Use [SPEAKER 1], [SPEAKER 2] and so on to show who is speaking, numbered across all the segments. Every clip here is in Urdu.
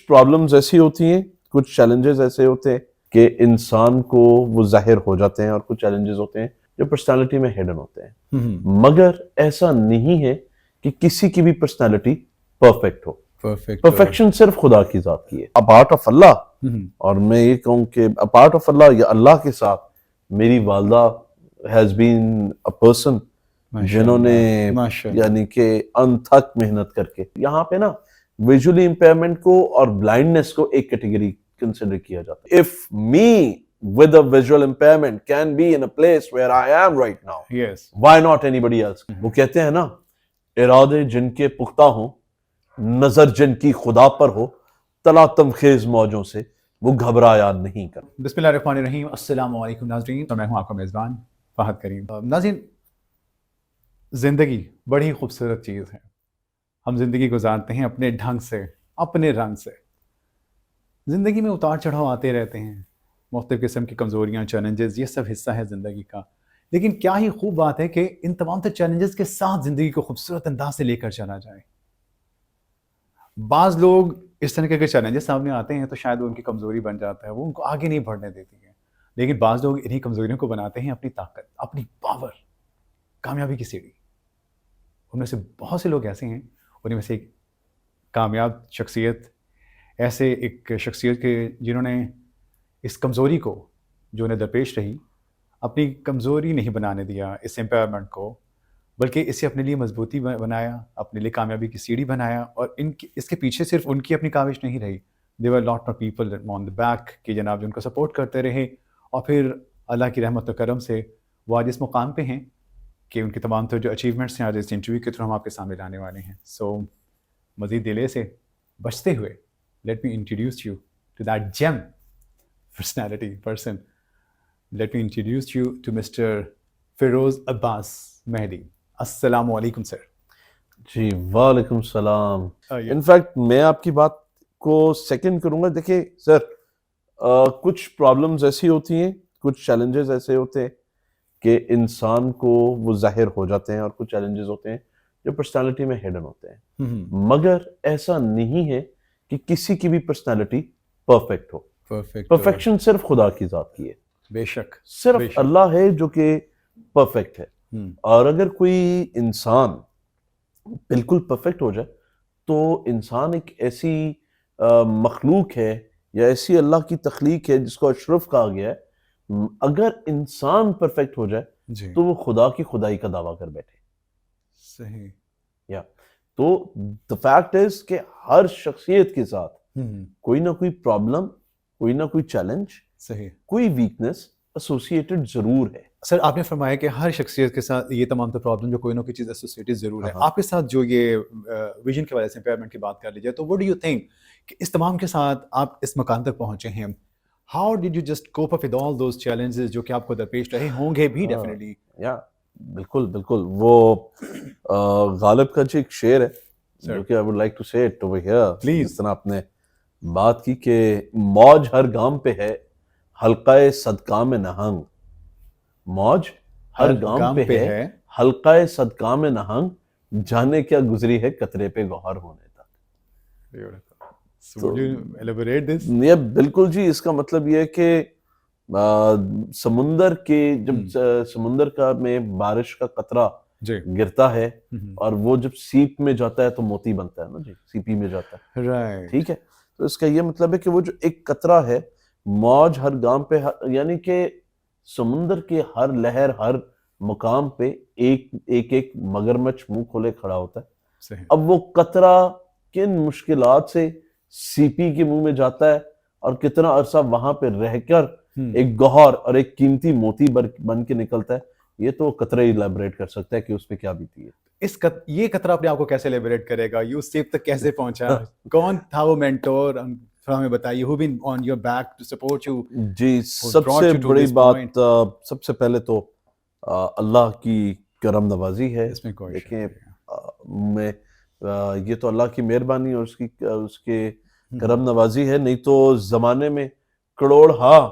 [SPEAKER 1] پرابلمز ایسی ہوتی ہیں، کچھ چیلنجز ایسے ہوتے ہیں کہ انسان کو وہ ظاہر ہو جاتے ہیں، اور کچھ چیلنجز ہوتے ہیں جو پرسنالٹی میں ہڈن ہوتے ہیں. مگر ایسا نہیں ہے کہ کسی کی بھی پرسنالٹی پرفیکٹ ہو. پرفیکشن صرف خدا کی ذات کی ہے، اپارٹ آف اللہ. اور میں یہ کہوں کہ اپارٹ آف اللہ یا اللہ کے ساتھ میری والدہ ہیز بین اے پرسن جنہوں نے یعنی کہ انتھک محنت کر کے یہاں پہ نا ویژولی امپیئرمنٹ کو اور بلائنڈنس کو ایک کیٹیگری کنسیڈر کیا جاتا ہے. If me with a visual impairment can be in a place where I am right now,
[SPEAKER 2] yes,
[SPEAKER 1] why not anybody else? وہ کہتے ہیں نا، ارادے جن کے پختہ ہوں، نظر جن کی خدا پر ہو، تلاطم خیز موجوں سے وہ گھبرایا نہیں کر.
[SPEAKER 2] بسم اللہ الرحمن الرحیم. السلام علیکم ناظرین، میں ہوں آپ کا میزبان فہد کریم. ناظرین، زندگی بڑی خوبصورت چیز ہے. ہم زندگی گزارتے ہیں اپنے ڈھنگ سے، اپنے رنگ سے. زندگی میں اتار چڑھاؤ آتے رہتے ہیں، مختلف قسم کی کمزوریاں، چیلنجز، یہ سب حصہ ہے زندگی کا. لیکن کیا ہی خوب بات ہے کہ ان تمام تر چیلنجز کے ساتھ زندگی کو خوبصورت انداز سے لے کر چلا جائے. بعض لوگ اس طرح کے چیلنجز سامنے آتے ہیں تو شاید ان کی کمزوری بن جاتا ہے، وہ ان کو آگے نہیں بڑھنے دیتی ہے. لیکن بعض لوگ انہی کمزوریوں کو بناتے ہیں اپنی طاقت، اپنی پاور، کامیابی کی سیڑھی. ان میں سے بہت سے لوگ ایسے ہیں، انہیں میں سے ایک کامیاب شخصیت، ایسے ایک شخصیت کے جنہوں نے اس کمزوری کو جو انہیں درپیش رہی، اپنی کمزوری نہیں بنانے دیا اس امپیئرمنٹ کو، بلکہ اسے اپنے لیے مضبوطی بنایا، اپنے لیے کامیابی کی سیڑھی بنایا. اور اس کے پیچھے صرف ان کی اپنی کاوش نہیں رہی. there were lot of people on the back کہ جناب جن کو سپورٹ کرتے رہے، اور پھر اللہ کی رحمت و کرم سے وہ آج اس مقام پہ ہیں کہ ان کے تمام تر جو اچیومنٹس ہیں آج اس انٹرویو کے تھرو ہم آپ کے سامنے لانے والے ہیں. سو مزید ڈیلے سے بچتے ہوئے let me introduce you to that gem person. Let me introduce you to Mr. Feroz Abbas Mehdi. السلام علیکم سر.
[SPEAKER 1] جی وعلیکم السلام. انفیکٹ میں آپ کی بات کو سیکنڈ کروں گا. دیکھیں سر، کچھ پرابلمز ایسی ہوتی ہیں، کچھ چیلنجز ایسے ہوتے ہیں کہ انسان کو وہ ظاہر ہو جاتے ہیں، اور کچھ چیلنجز ہوتے ہیں جو پرسنالٹی میں ہڈن ہوتے ہیں. مگر ایسا نہیں ہے کہ کسی کی بھی پرسنالٹی پرفیکٹ ہو. پرفیکشن صرف خدا کی ذات کی ہے.
[SPEAKER 2] بے شک
[SPEAKER 1] صرف اللہ ہے جو کہ پرفیکٹ ہے. اور اگر کوئی انسان بالکل پرفیکٹ ہو جائے تو انسان ایک ایسی مخلوق ہے یا ایسی اللہ کی تخلیق ہے جس کو اشرف کہا گیا ہے. اگر انسان پرفیکٹ ہو جائے تو وہ خدا کی خدائی کا دعویٰ کر بیٹھے.
[SPEAKER 2] صحیح.
[SPEAKER 1] یا تو the fact is کہ ہر شخصیت کے ساتھ کوئی نہ کوئی پرابلم، کوئی نہ کوئی چیلنج،
[SPEAKER 2] صحیح،
[SPEAKER 1] کوئی ویکنس ایسوسیٹڈ ضرور ہے.
[SPEAKER 2] سر آپ نے فرمایا کہ ہر شخصیت کے ساتھ یہ تمام تر پرابلم جو کوئی نہ کوئی چیز ایسوسیٹڈ ضرور ہے. آپ کے ساتھ جو یہ ویژن کی وجہ سے امپیئرمنٹ کی بات کر لیجیے، تو وٹ ڈو یو تھنک کہ اس تمام کے ساتھ آپ اس مقام تک پہنچے ہیں، how did you just cope up with all those challenges جو کہ آپ کو درپیش رہے ہوں گے بھی ڈیفینیٹلی؟
[SPEAKER 1] یا بالکل بالکل. وہ غالب کا جو ایک شعر ہے جو کہ I would like to say it over here.
[SPEAKER 2] Please.
[SPEAKER 1] جس طرح آپ نے بات کی کہ موج ہر گام پہ ہے حلقہ صدقہ میں نہنگ. موج ہر گام پہ ہے حلقہ صدقہ میں نہنگ، جانے کیا گزری ہے قطرے پہ گوہر ہونے تک. یہ بالکل جی، اس کا مطلب یہ ہے کہ سمندر کے جب سمندر کا میں بارش کا قطرہ گرتا ہے اور وہ جب سیپ میں جاتا ہے تو موتی بنتا ہے نا جی، سیپی میں جاتا ہے. ٹھیک ہے، تو اس کا یہ مطلب ہے کہ وہ جو ایک قطرہ ہے، موج ہر گام پہ، یعنی کہ سمندر کے ہر لہر، ہر مقام پہ ایک ایک مگرمچھ منہ کھولے کھڑا ہوتا ہے. اب وہ قطرہ کن مشکلات سے سیپی کے منہ میں جاتا ہے اور کتنا عرصہ وہاں پہ رہ کر ایک گوہر اور ایک قیمتی موتی بن کے نکلتا ہے، یہ تو قطرہ ہی لیبریٹ کر سکتا ہے کہ اس پہ کیا بیتی ہے.
[SPEAKER 2] یہ قطرہ اپنے آپ کو کیسے لیبریٹ کرے گا؟ یہ اس سیپ تک کیسے پہنچا؟ کون تھا وہ مینٹور؟ ہمیں بتائیے. who been on your back to support you؟
[SPEAKER 1] جی سب سے بڑی بات، سب سے پہلے تو اللہ کی کرم نوازی ہے. دیکھیں میں یہ تو اللہ کی مہربانی اور اس کے کرم نوازی ہے، نہیں تو زمانے میں کروڑ ہاں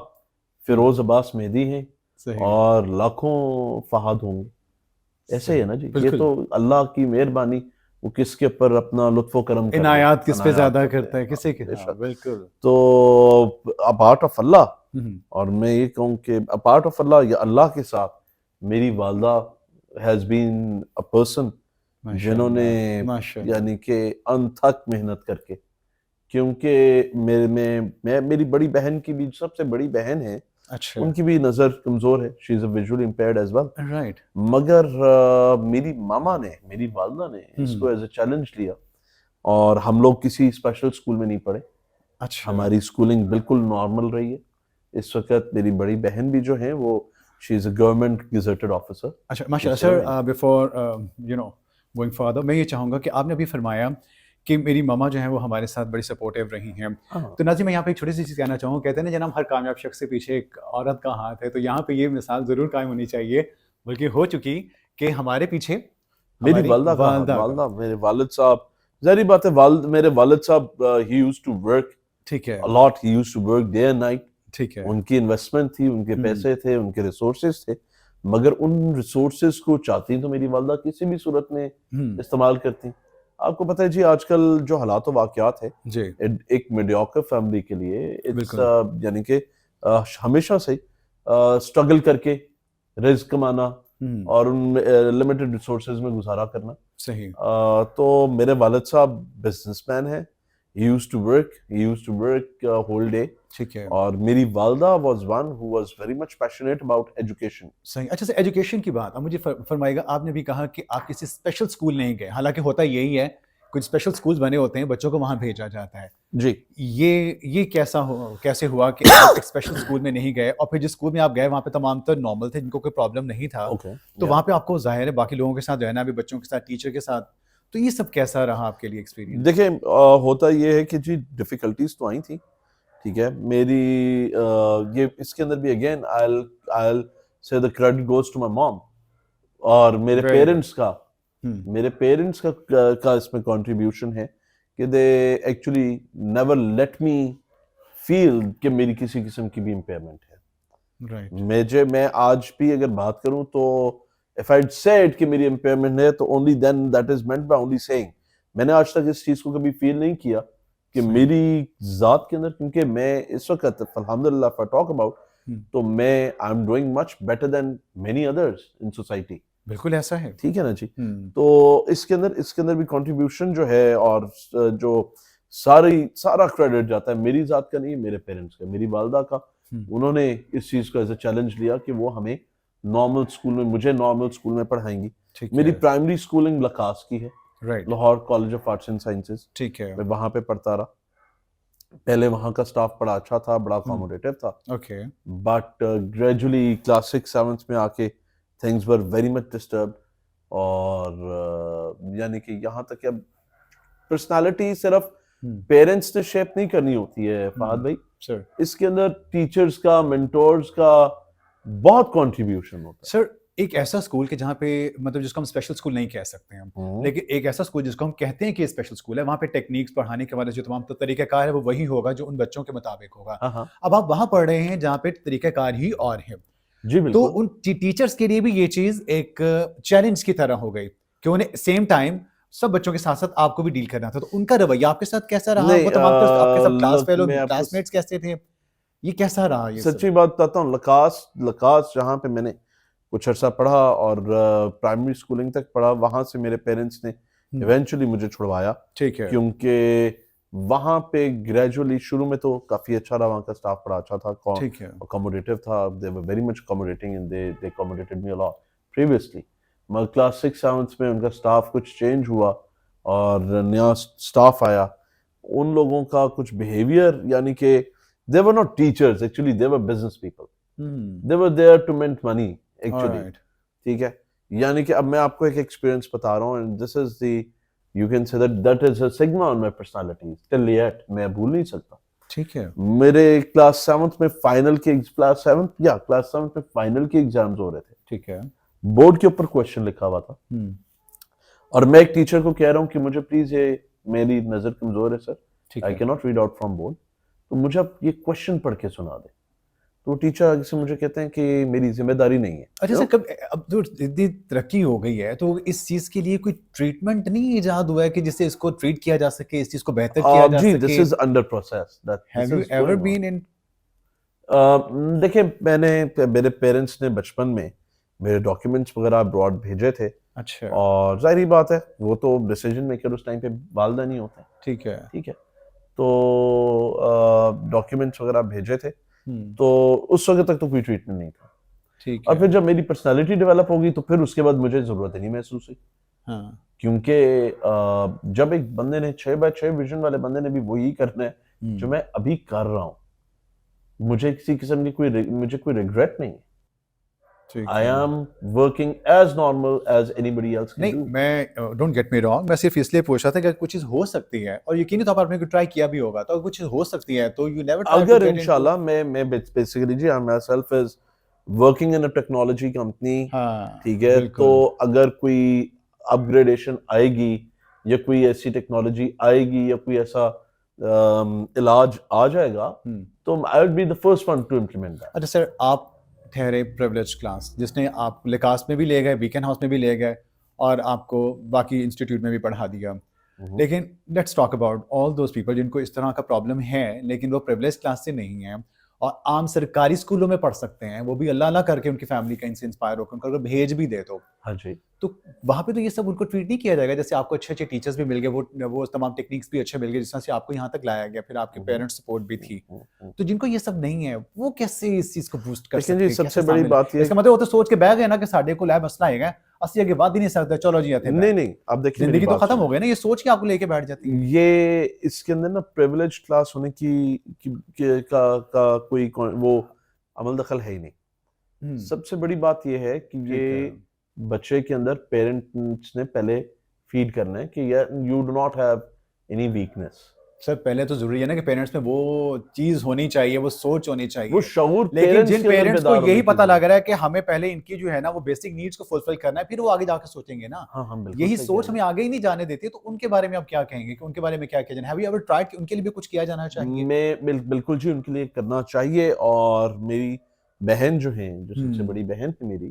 [SPEAKER 1] فیروز عباس مہدی ہیں اور لاکھوں فہد ہوں گے. ایسے ہی ہے نا جی، یہ تو اللہ کی مہربانی، وہ کس کے اوپر اپنا لطف و کرم کرتا ہے,
[SPEAKER 2] عنایات کس پہ زیادہ
[SPEAKER 1] عنایات
[SPEAKER 2] کرتا ہے,
[SPEAKER 1] ہیں.
[SPEAKER 2] کسی کے.
[SPEAKER 1] بے
[SPEAKER 2] ہاں
[SPEAKER 1] شک.
[SPEAKER 2] بالکل.
[SPEAKER 1] تو اپارٹ آف اللہ,
[SPEAKER 2] ہم،
[SPEAKER 1] اور میں یہ کہوں کہ اپارٹ آف اللہ یا اللہ کے ساتھ میری والدہ ہیز بین اے پرسن
[SPEAKER 2] ماشاء
[SPEAKER 1] جنہوں نے
[SPEAKER 2] اللہ ماشاء اللہ.
[SPEAKER 1] یعنی کہ انتھک محنت کر کے, کیونکہ میری بڑی بہن کی بھی, سب سے بڑی بہن ہے,
[SPEAKER 2] اچھا.
[SPEAKER 1] ان کی بھی نظر کمزور ہے, she is a visually impaired as well.
[SPEAKER 2] Right.
[SPEAKER 1] مگر میری ماما نے, میری والدہ نے اس کو ایز اے چیلنج لیا, اور ہم لوگ کسی اسپیشل اسکول میں نہیں پڑھے,
[SPEAKER 2] اچھا.
[SPEAKER 1] ہماری اسکولنگ بالکل نارمل رہی ہے. اس وقت میری بڑی بہن بھی جو ہیں وہ شی is a government gazetted officer.
[SPEAKER 2] اچھا ماشاء اللہ. سر بیفور گوئنگ فردر, میں یہ چاہوں گا کہ آپ نے ابھی فرمایا کہ میری ماما جو ہیں وہ ہمارے ساتھ بڑی سپورٹیو رہی ہیں, تو ناظرین میں یہاں پہ ایک چھوٹی سی چیز کہنا چاہوں. کہتے ہیں نا جناب ہر کامیاب شخص کے پیچھے ایک عورت کا ہاتھ ہے, تو یہاں پہ یہ مثال ضرور قائم ہونی چاہیے, بلکہ ہو چکی, کہ ہمارے پیچھے
[SPEAKER 1] میری والدہ کا ہاتھ. والدہ, میرے والد صاحب, ظاہری بات ہے, میرے والد صاحب ہی یوزڈ ٹو ورک
[SPEAKER 2] ٹھیک ہے
[SPEAKER 1] a lot, he used to work day and night.
[SPEAKER 2] ٹھیک ہے.
[SPEAKER 1] ان کی انویسٹمنٹ تھی, ان کے پیسے تھے, ان کے ریسورسز تھے, مگر ان ریسورسز کو چاہتی تو میری والدہ کسی بھی صورت میں استعمال کرتی. آپ کو پتہ ہے جی آج کل جو حالات و واقعات ہے
[SPEAKER 2] جی
[SPEAKER 1] ایک میڈیوکر فیملی کے لیے
[SPEAKER 2] بالکل.
[SPEAKER 1] یعنی کہ ہمیشہ سے اسٹرگل کر کے رزق کمانا اور ان لمیٹڈ ریسورسز میں گزارا کرنا.
[SPEAKER 2] صحیح.
[SPEAKER 1] تو میرے والد صاحب بزنس مین ہیں. He used to work whole day.
[SPEAKER 2] ٹھیک ہے.
[SPEAKER 1] اور میری والدہ was one who was very much passionate about education.
[SPEAKER 2] صحیح. اچھا سر, ایجوکیشن کی بات اب مجھے فرمائے گا. آپ نے بھی کہا کہ آپ کسی اسپیشل اسکول نہیں گئے, حالانکہ ہوتا یہی ہے, کچھ اسپیشل اسکولز بنے ہوتے ہیں, بچوں کو وہاں بھیجا جاتا ہے.
[SPEAKER 1] جی
[SPEAKER 2] یہ کیسے ہوا کہ آپ ایک اسپیشل اسکول میں نہیں گئے, اور پھر جس اسکول میں آپ گئے وہاں پہ تمام تر نارمل تھے, جن کو کوئی پرابلم نہیں تھا, تو وہاں پہ آپ کو ظاہر ہے باقی لوگوں کے ساتھ رہنا بھی, بچوں کے ساتھ, ٹیچر کے ساتھ, تو یہ سب کیسا رہا آپ کے لیے ایکسپیرینس؟
[SPEAKER 1] دیکھیں ہوتا یہ ہے کہ جی ڈیفیکلٹیز تو آئی تھیں, ٹھیک ہے. میری یہ اس کے اندر بھی again I'll say the credit goes to my mom, اور میرے پیرنٹس کا اس میں کنٹریبیوشن ہے کہ they actually never let me feel کہ میری کسی قسم کی بھی امپیئرمنٹ ہے. میں آج بھی اگر بات کروں تو if I'd said کہ میری امپیئرمنٹ ہے تو only then that is meant by only saying. میں نے آج تک اس چیز کو کبھی فیل نہیں کیا کہ میری ذات کے اندر, کیونکہ میں اس وقت الحمدللہ if I talk about تو میں I'm doing much better than many others in society.
[SPEAKER 2] بالکل ایسا ہے.
[SPEAKER 1] ٹھیک ہے نا جی. تو اس کے اندر بھی کنٹریبیوشن جو ہے, اور جو سارا کریڈٹ جاتا ہے میری ذات کا نہیں, میرے پیرنٹس کا, میری والدہ کا. انہوں نے اس چیز کو ایز اے چیلنج لیا کہ وہ ہمیں نارمل اسکول میں, مجھے نارمل اسکول میں پڑھائیں گی. میری پرائمری اسکولنگ لکاس کی ہے, Lahore college of arts and sciences.
[SPEAKER 2] ٹھیک ہے.
[SPEAKER 1] میں وہاں پہ پڑھتا رہا. پہلے وہاں کا سٹاف بڑا اچھا تھا, بڑا اکاموڈیٹو تھا,
[SPEAKER 2] اوکے,
[SPEAKER 1] بٹ گریجولی کلاس 6-7 میں آ کے things were very much disturbed. اور یعنی کہ یہاں تک کہ اب پرسنالٹی صرف پیرنٹس نے شیپ نہیں کرنی ہوتی ہے فہد بھائی, اس کے اندر ٹیچرز کا, مینٹورز کا بہت کنٹریبیوشن ہوتا ہے.
[SPEAKER 2] سر ایک ایسا اسکول کہ جہاں پہ مطلب جس کو ہم اسپیشل اسکول نہیں کہہ سکتے ہم, لیکن ایک ایسا اسکول جس کو ہم کہتے ہیں کہ اسپیشل اسکول ہے, وہاں پہ ٹیکنیکس پڑھانے کے بعد جو تمام طریقہ کار ہے وہ وہی ہوگا جو ان بچوں کے مطابق ہوگا. اب آپ وہاں پڑھ رہے ہیں جہاں پہ طریقہ کار ہی اور ہے.
[SPEAKER 1] جی بالکل.
[SPEAKER 2] تو ان ٹیچرز کے لیے بھی یہ چیز ایک چیلنج کی طرح ہو گئی کہ انہیں سیم ٹائم سب بچوں کے ساتھ ساتھ آپ کو بھی ڈیل کرنا تھا. تو ان کا رویہ آپ کے ساتھ کیسا رہا؟ وہ تمام آپ کے sub class fellow, class mates کیسے تھے, یہ کیسا رہا؟ یہ
[SPEAKER 1] سچی بات بتاتا ہوں, لکاس جہاں پہ میں نے کچھ عرصہ پڑھا اور پرائمری اسکولنگ تک پڑھا, وہاں سے میرے پیرنٹس نے ایونچولی مجھے چھڑوایا.
[SPEAKER 2] ٹھیک ہے.
[SPEAKER 1] کیونکہ وہاں پہ گریجولی شروع میں تو کافی اچھا رہا, وہاں کا سٹاف بڑا اچھا تھا, اکاموڈیٹو تھا, they were very much accommodating and they accommodated me a lot previously. مگر کلاس 6-7 میں ان کا سٹاف کچھ چینج ہوا اور نیا سٹاف آیا. ان لوگوں کا کچھ بیہیویئر, یعنی کہ they were not teachers actually, they were business people. They were there to mint money actually. ٹھیک ہے. یعنی کہ اب میں آپ کو ایک ایکسپیرینس بتا رہا ہوں, and this is the you can say that is a stigma on my personality till yet, میں بھول نہیں سکتا.
[SPEAKER 2] ٹھیک ہے.
[SPEAKER 1] میرے کلاس 7 میں فائنل کے کلاس 7 میں فائنل کے ایگزامز ہو رہے تھے.
[SPEAKER 2] ٹھیک ہے.
[SPEAKER 1] بورڈ کے اوپر کویشچن لکھا ہوا تھا, اور میں ایک ٹیچر کو کہہ رہا ہوں کہ مجھے پلیز, یہ میری نظر کمزور ہے سر, I cannot read out from board, تو مجھے آپ یہ کویشچن پڑھ کے سنا دیں. تو وہ ٹیچر آگے سے مجھے کہتے ہیں کہ میری ذمہ داری نہیں ہے.
[SPEAKER 2] اچھا سر، کب اب تو اتنی ترقی ہو گئی ہے تو اس چیز کے لیے کوئی ٹریٹمنٹ نہیں ایجاد ہوا ہے کہ جس سے اس کو ٹریٹ کیا جا سکے، اس چیز کو بہتر کیا جا
[SPEAKER 1] جی
[SPEAKER 2] سکے؟
[SPEAKER 1] This is under process.
[SPEAKER 2] Have you ever been in?
[SPEAKER 1] دیکھیں میرے پیرنٹس نے بچپن میں میرے ڈاکیومنٹس وغیرہ ابراڈ بھیجے تھے،
[SPEAKER 2] اچھا
[SPEAKER 1] اور ظاہری بات ہے وہ تو ڈیسیجن میکر اس ٹائم پہ والدہ نہیں ہوتے.
[SPEAKER 2] ٹھیک ہے.
[SPEAKER 1] ٹھیک ہے، تو ڈاکیومنٹس وغیرہ بھیجے تھے، تو اس وقت تک تو کوئی ٹریٹمنٹ نہیں تھا.
[SPEAKER 2] ٹھیک
[SPEAKER 1] اور
[SPEAKER 2] ہے.
[SPEAKER 1] پھر جب میری پرسنالٹی ڈیولپ ہوگی تو پھر اس کے بعد مجھے ضرورت ہی نہیں محسوس ہوئی،
[SPEAKER 2] ہاں
[SPEAKER 1] کیونکہ جب ایک بندے نے 6x6 ویژن والے بندے نے بھی وہی کرنا ہے جو میں ابھی کر رہا ہوں، مجھے کسی قسم کی مجھے کوئی ریگریٹ نہیں ہے. I am working as normal as anybody else can do.
[SPEAKER 2] نہیں، میں ڈونٹ گیٹ می رانگ، میں صرف اس لیے پوچھ رہا تھا کہ کچھ چیز ہو سکتی ہے اور یقینی طور پر آپ نے ٹرائی کیا بھی ہوگا، تو کچھ چیز ہو سکتی ہے تو یو نیور ٹرائی ٹو
[SPEAKER 1] اگر
[SPEAKER 2] گیٹ انٹو.
[SPEAKER 1] انشاءاللہ میں بیسیکلی جی I myself is working in a technology company,
[SPEAKER 2] ہاں
[SPEAKER 1] ٹھیک ہے،
[SPEAKER 2] بالکل.
[SPEAKER 1] تو اگر کوئی اپ گریڈیشن آئے گی یا کوئی ایسی ٹیکنالوجی آئے گی یا کوئی ایسا علاج آ جائے گا تو I would be the first one to implement that.
[SPEAKER 2] اچھا سر، آپ ٹھہرے پریولیج کلاس جس نے آپ لکاس میں بھی لے گئے، بیکن ہاؤس میں بھی لے گئے اور آپ کو باقی انسٹیٹیوٹ میں بھی پڑھا دیا، لیکن let's talk about all those people جن کو اس طرح کا پرابلم ہے لیکن وہ پریولیج کلاس سے نہیں ہیں اور عام سرکاری اسکولوں میں پڑھ سکتے ہیں، وہ بھی اللہ اللہ کر کے ان کی فیملی کا ان سے انسپائر ہو کر ان کو بھیج بھی دے تو
[SPEAKER 1] ہاں جی،
[SPEAKER 2] تو وہاں پہ تو یہ سب ان کو ٹریٹ نہیں کیا جائے گا؟ جیسے آپ کو اچھے اچھے ٹیچرز بھی مل گئے، وہ تمام ٹیکنیکس بھی اچھے مل گئے جس طرح سے آپ کو یہاں تک لایا گیا، پھر آپ کے پیرنٹس سپورٹ بھی تھی، تو جن کو یہ سب نہیں ہے وہ کیسے اس چیز کو بوسٹ کر
[SPEAKER 1] لیکن
[SPEAKER 2] سکتے
[SPEAKER 1] جی
[SPEAKER 2] ہیں؟
[SPEAKER 1] سب سے
[SPEAKER 2] کیسے
[SPEAKER 1] بڑی
[SPEAKER 2] شامل؟
[SPEAKER 1] بات یہ
[SPEAKER 2] اس کا مطلب وہ تو سوچ کے بیٹھ گئے نا کہ ساڈے کو لائب مسئلہ ہے گا، اسی آگے بات ہی نہیں سکتے، چلو جی آتے
[SPEAKER 1] نہیں نہیں، آپ دیکھیں میری
[SPEAKER 2] زندگی تو
[SPEAKER 1] بات
[SPEAKER 2] ختم ہو گئی نا، یہ سوچ کے آپ کو لے کے بیٹھ جاتی ہے.
[SPEAKER 1] یہ اس کے اندر نا پریولیج کلاس ہونے کا کوئی وہ عمل دخل ہے ہی نہیں. سب سے بڑی بات یہ ہے کہ یہ بچے کے اندر پیرنٹس نے پہلے فیڈ کرنا ہے کہ you do not have any weakness.
[SPEAKER 2] Sir پہلے تو ضروری ہے نا کہ پیرنٹس میں وہ چیز ہونی چاہیے، وہ سوچ ہونی چاہیے،
[SPEAKER 1] وہ شعور
[SPEAKER 2] لیکن جن
[SPEAKER 1] کے اندر
[SPEAKER 2] پیرنٹس کو
[SPEAKER 1] بیدار ہونے
[SPEAKER 2] یہی
[SPEAKER 1] کی
[SPEAKER 2] پتہ
[SPEAKER 1] ضرورت
[SPEAKER 2] لگ رہا ہے کہ ہمیں پہلے ان کی جو ہے نا وہ بیسک نیڈس کو فلفل کرنا ہے، پھر وہ آگے جا کے سوچیں گے نا.
[SPEAKER 1] ہاں بالکل
[SPEAKER 2] یہی
[SPEAKER 1] صحیح
[SPEAKER 2] سوچ
[SPEAKER 1] کہہ
[SPEAKER 2] ہمیں آگے ہی نہیں جانے دیتی، تو ان کے بارے میں آپ کیا کہیں گے کہ ان کے بارے میں کیا کیا جانا ہے؟ ہیو یو ایور ٹرائیڈ کہ ان کے لیے بھی کچھ کیا جانا چاہیے؟
[SPEAKER 1] میں بالکل جی ان کے لیے کرنا چاہیے. اور میری بہن جو ہیں، جو سب سے بڑی بہن ہے میری،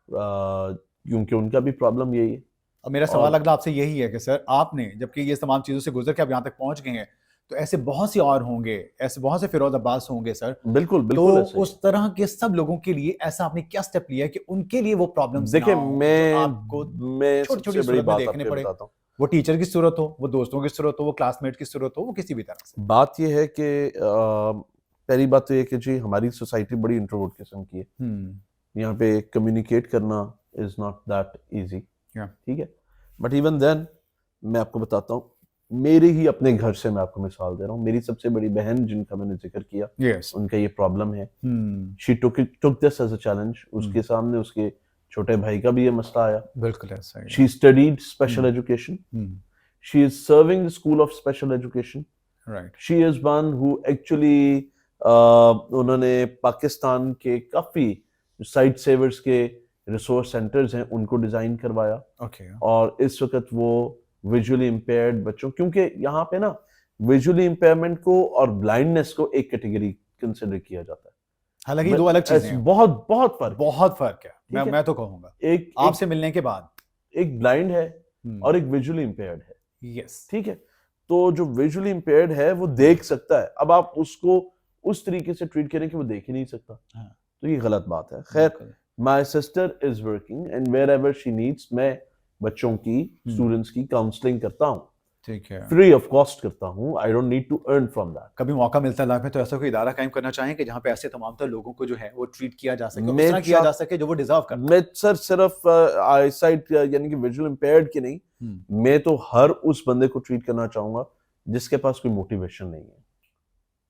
[SPEAKER 1] کیونکہ ان کا بھی پرابلم یہی ہے.
[SPEAKER 2] اور میرا سوال اگلا آپ سے یہی ہے کہ سر آپ نے جبکہ یہ تمام چیزوں سے گزر کے آپ یہاں تک پہنچ گئے ہیں تو ایسے بہت سے اور ہوں گے، ایسے بہت سے فیروز عباس ہوں گے سر،
[SPEAKER 1] بالکل
[SPEAKER 2] تو
[SPEAKER 1] ایسا ہی
[SPEAKER 2] اس طرح کے سب لوگوں کے لیے ایسا آپ نے کیا سٹیپ لیا کہ ان کے لیے وہ پرابلمز نہ
[SPEAKER 1] دیکھیں
[SPEAKER 2] ہوں جو آپ کو
[SPEAKER 1] میں
[SPEAKER 2] چھوٹی
[SPEAKER 1] سب
[SPEAKER 2] چھوٹی
[SPEAKER 1] سے بڑی
[SPEAKER 2] صورت میں
[SPEAKER 1] بات آپ
[SPEAKER 2] دیکھنے
[SPEAKER 1] کو
[SPEAKER 2] پڑے،
[SPEAKER 1] بتاتا ہوں.
[SPEAKER 2] وہ ٹیچر کی صورت ہو، وہ دوستوں کی صورت ہو، وہ کلاس میٹ کی صورت ہو، وہ کسی بھی طرح سے.
[SPEAKER 1] بات یہ ہے کہ پہلی بات تو یہ کہ جی ہماری سوسائٹی بڑی انٹروورٹ قسم کی ہے. یہاں پہ کمیونیکیٹ کرنا از ناٹ دیٹ ایزی، ٹھیک ہے. بٹ ایون دین میں آپ کو بتاتا ہوں، میرے ہی اپنے گھر سے میں آپ کو مثال دے رہا ہوں. میری سب سے بڑی بہن جن کا میں نے ذکر کیا، ان کا یہ پرابلم ہے. شی ٹک دس ایز اے چیلنج. اس کے سامنے اس کے چھوٹے بھائی کا بھی یہ مسئلہ آیا.
[SPEAKER 2] بالکل ایسا ہی.
[SPEAKER 1] She studied special education. She is serving the school of special education. She is one who actually انہوں نے پاکستان کے کافی سائٹ سیورز کے ریسورس سینٹرز ہیں ان کو ڈیزائن کروایا. اور اس وقت وہ ویژولی امپیئرڈ بچوں، کیونکہ یہاں پہ نا ویژولی امپیئرمنٹ کو اور بلائنڈنس کو ایک کیٹیگری کنسیڈر کیا جاتا ہے،
[SPEAKER 2] حالانکہ دو الگ چیزیں ہیں.
[SPEAKER 1] بہت فرق،
[SPEAKER 2] بہت فرق ہے. میں تو کہوں گا
[SPEAKER 1] ایک
[SPEAKER 2] آپ سے ملنے کے بعد
[SPEAKER 1] ایک بلائنڈ ہے اور ایک ویژولی امپیئرڈ ہے.
[SPEAKER 2] یس
[SPEAKER 1] ٹھیک ہے. تو جو ویژولی امپیئرڈ ہے وہ دیکھ سکتا ہے، اب آپ اس کو اس طریقے سے ٹریٹ کریں کہ وہ دیکھ ہی نہیں سکتا، تو یہ غلط بات ہے. خیر، my sister is working and where ever she needs, میں بچوں کی اسٹوڈنٹس کی کاؤنسلنگ کرتا ہوں،
[SPEAKER 2] ٹھیک ہے،
[SPEAKER 1] فری آف کاسٹ کرتا ہوں. I don't need to earn from that.
[SPEAKER 2] کبھی موقع ملتا ہے لائف میں تو ایسا کوئی ادارہ قائم کرنا چاہیں کہ جہاں پہ ایسے تمام تر لوگوں کو جو ہے وہ ٹریٹ کیا جا سکے، اس طرح کیا جا سکے جو وہ ڈیزرو کرتے ہیں.
[SPEAKER 1] میں سر صرف آئی سائٹ یعنی کہ ویژول امپیئرڈ کی نہیں، میں تو ہر اس بندے کو ٹریٹ کرنا چاہوں گا جس کے پاس کوئی موٹیویشن نہیں ہے.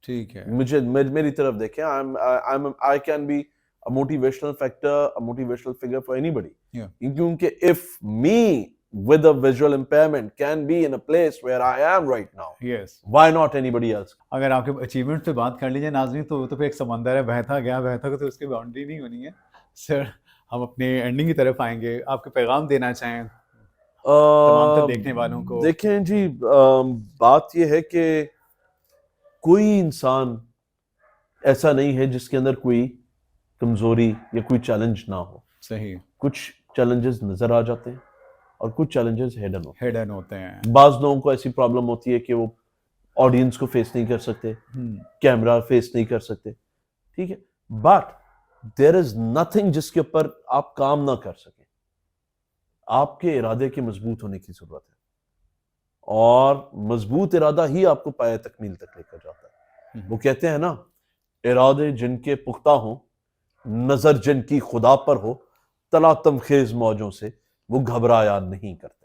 [SPEAKER 2] ٹھیک ہے،
[SPEAKER 1] مجھے میری طرف دیکھیں، I can be a motivational factor, a motivational figure for anybody. کیونکہ if me with a visual impairment can be in a place where I am right now, why not anybody else?
[SPEAKER 2] اگر آپ کے اچیومنٹ پہ بات کر لیجیے ناظرین تو وہ تو پھر ایک سمندر ہے، بہتا گیا تو اس کی باؤنڈری نہیں ہونی ہے. سر ہم اپنے اینڈنگ کی طرف آئیں گے، آپ کے پیغام دینا چاہیں تمام تر دیکھنے والوں کو.
[SPEAKER 1] دیکھیں جی، بات یہ ہے کہ کوئی انسان ایسا نہیں ہے جس کے اندر کوئی کمزوری یا کوئی چیلنج نہ ہو.
[SPEAKER 2] صحیح.
[SPEAKER 1] کچھ چیلنجز نظر آ جاتے ہیں اور کچھ چیلنجز ہیڈن ہوتے
[SPEAKER 2] ہیڈن ہوتے ہیں.
[SPEAKER 1] ہیں. بعض لوگوں کو ایسی پرابلم ہوتی ہے کہ وہ آڈینس کو فیس نہیں کر سکتے, کیمرہ فیس نہیں کر سکتے, ٹھیک ہے, بٹ دیر از نتھنگ جس کے اوپر آپ کام نہ کر سکیں. آپ کے ارادے کے مضبوط ہونے کی ضرورت ہے, اور مضبوط ارادہ ہی آپ کو پایہ تکمیل تک لے کر جاتا ہے. وہ کہتے ہیں نا, ارادے جن کے پختہ ہوں, نظر جن کی خدا پر ہو, تلاطم خیز موجوں سے وہ گھبرایا نہیں کرتے.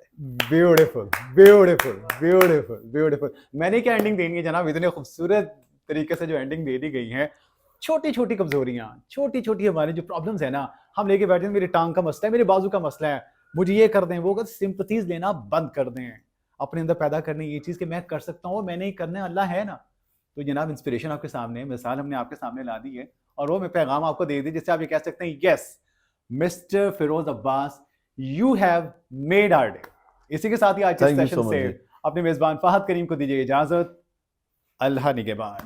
[SPEAKER 2] Beautiful beautiful beautiful beautiful. میں نے کیا اینڈنگ دینی ہے جناب, اتنے خوبصورت طریقے سے جو اینڈنگ دے دی گئی ہیں. چھوٹی چھوٹی کمزوریاں, چھوٹی چھوٹی ہماری جو پرابلمس ہیں نا, ہم لے کے بیٹھے ہیں میری ٹانگ کا مسئلہ ہے, میرے بازو کا مسئلہ ہے, مجھے یہ کر دیں, وہ کر, سمپتھیز لینا بند کر دیں, اپنے اندر پیدا کرنے یہ چیز کہ میں کر سکتا ہوں, میں نہیں کرنا, اللہ ہے نا. تو جناب انسپریشن آپ کے سامنے, مثال ہم نے آپ کے سامنے لا دی ہے, اور وہ میں پیغام آپ کو دے دی جس سے آپ یہ کہہ سکتے ہیں, yes mister Feroz Abbas, you have made our day. اسی کے ساتھ ہی آج کے سیشن سے اپنے میزبان فہد کریم کو دیجیے اجازت. اللہ نگہبان.